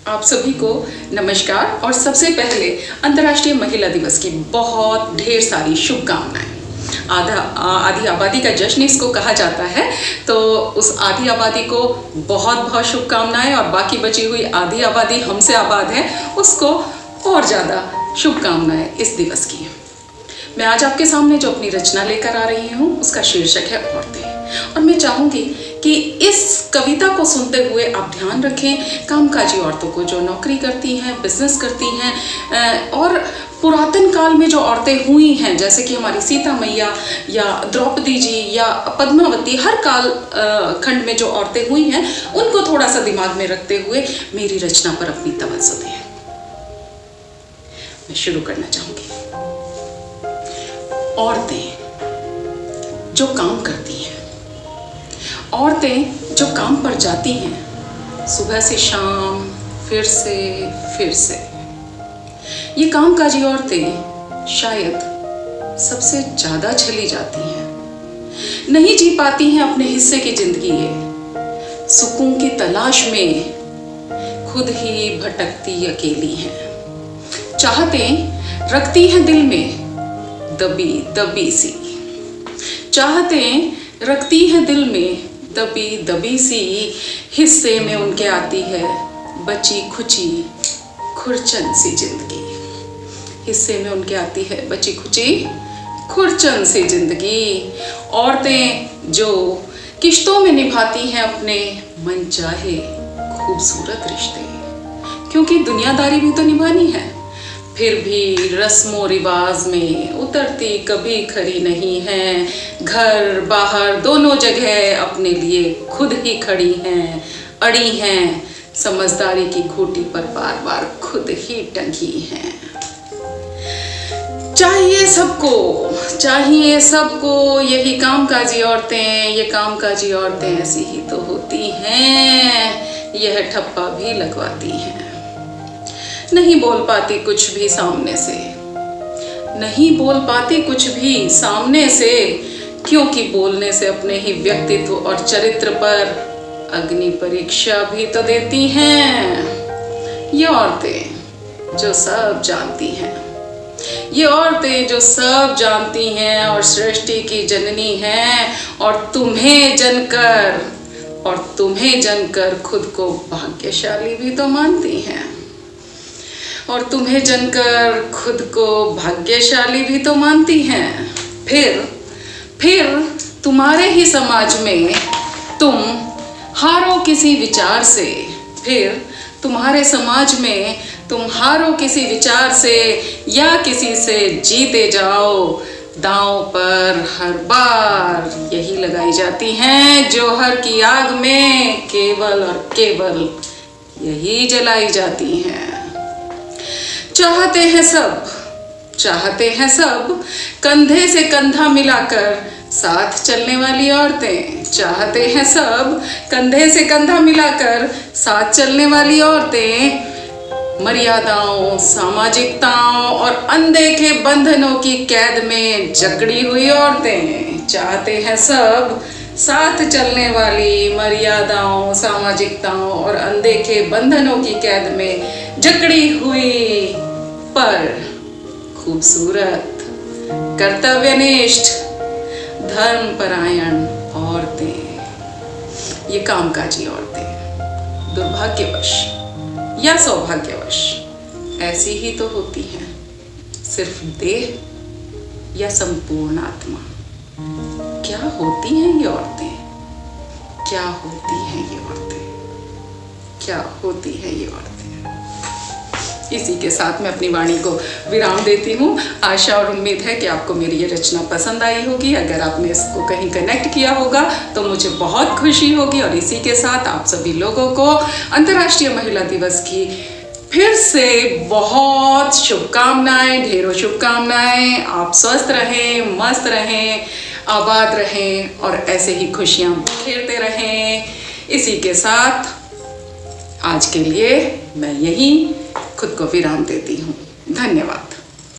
आप सभी को नमस्कार और सबसे पहले अंतर्राष्ट्रीय महिला दिवस की बहुत ढेर सारी शुभकामनाएं। आधी आबादी का जश्न इसको कहा जाता है, तो उस आधी आबादी को बहुत बहुत शुभकामनाएं और बाकी बची हुई आधी आबादी हमसे आबाद है उसको और ज़्यादा शुभकामनाएं इस दिवस की। मैं आज आपके सामने जो अपनी रचना लेकर आ रही हूँ उसका शीर्षक है औरतें, और मैं चाहूँगी कि इस कविता को सुनते हुए आप ध्यान रखें कामकाजी औरतों को जो नौकरी करती हैं, बिजनेस करती हैं, और पुरातन काल में जो औरतें हुई हैं जैसे कि हमारी सीता मैया या द्रौपदी जी या पद्मावती, हर काल खंड में जो औरतें हुई हैं उनको थोड़ा सा दिमाग में रखते हुए मेरी रचना पर अपनी तवज्जो दें। मैं शुरू करना चाहूँगी। औरतें जो काम करती हैं, औरतें जो काम पर जाती हैं सुबह से शाम, फिर से ये कामकाजी औरतें शायद सबसे ज़्यादा चली जाती हैं, नहीं जी पाती हैं अपने हिस्से की जिंदगी। ये सुकून की तलाश में खुद ही भटकती अकेली हैं। चाहतें रखती हैं दिल में दबी दबी सी, चाहतें रखती हैं दिल में दबी दबी सी, हिस्से में उनके आती है बची खुची खुरचन सी जिंदगी। हिस्से में उनके आती है बची खुची खुरचन सी जिंदगी। औरतें जो किश्तों में निभाती हैं अपने मनचाहे खूबसूरत रिश्ते, क्योंकि दुनियादारी भी तो निभानी है, फिर भी रस्मों रिवाज में उतरती कभी खरी नहीं हैं। घर बाहर दोनों जगह अपने लिए खुद ही खड़ी हैं, अड़ी हैं, समझदारी की खूंटी पर बार बार खुद ही टंगी हैं। चाहिए सबको यही कामकाजी औरतें, ये कामकाजी औरतें ऐसी ही तो होती हैं, यह ठप्पा भी लगवाती हैं। नहीं बोल पाती कुछ भी सामने से, नहीं बोल पाती कुछ भी सामने से, क्योंकि बोलने से अपने ही व्यक्तित्व और चरित्र पर अग्नि परीक्षा भी तो देती हैं। ये औरतें जो सब जानती हैं, ये औरतें जो सब जानती हैं और सृष्टि की जननी हैं, और तुम्हें जनकर खुद को भाग्यशाली भी तो मानती हैं, और तुम्हें जनकर खुद को भाग्यशाली भी तो मानती हैं। फिर तुम्हारे ही समाज में तुम हारो किसी विचार से, फिर तुम्हारे समाज में तुम हारो किसी विचार से, या किसी से जीते जाओ, दांव पर हर बार यही लगाई जाती हैं, जौहर की आग में केवल और केवल यही जलाई जाती हैं। चाहते हैं सब कंधे से कंधा मिलाकर साथ चलने वाली औरतें, चाहते हैं सब कंधे से कंधा मिलाकर साथ चलने वाली औरतें, मर्यादाओं, सामाजिकताओं और अनदेखे बंधनों की कैद में जकड़ी हुई औरतें। चाहते हैं सब साथ चलने वाली, मर्यादाओं, सामाजिकताओं और अनदेखे बंधनों की कैद में जकड़ी हुई पर खूबसूरत, कर्तव्यनिष्ठ, धर्मपरायण औरतें। ये कामकाजी औरतें दुर्भाग्यवश या सौभाग्यवश ऐसी ही तो होती हैं, सिर्फ देह या संपूर्ण आत्मा। क्या होती हैं ये औरतें, क्या होती हैं ये औरतें, क्या होती हैं ये औरतें। इसी के साथ मैं अपनी वाणी को विराम देती हूँ। आशा और उम्मीद है कि आपको मेरी ये रचना पसंद आई होगी। अगर आपने इसको कहीं कनेक्ट किया होगा तो मुझे बहुत खुशी होगी। और इसी के साथ आप सभी लोगों को अंतर्राष्ट्रीय महिला दिवस की फिर से बहुत शुभकामनाएं, ढेरों शुभकामनाएं। आप स्वस्थ रहें, मस्त रहें, आबाद रहें और ऐसे ही खुशियाँ बिखेरते रहें। इसी के साथ आज के लिए मैं यहीं खुद को विराम देती हूँ। धन्यवाद।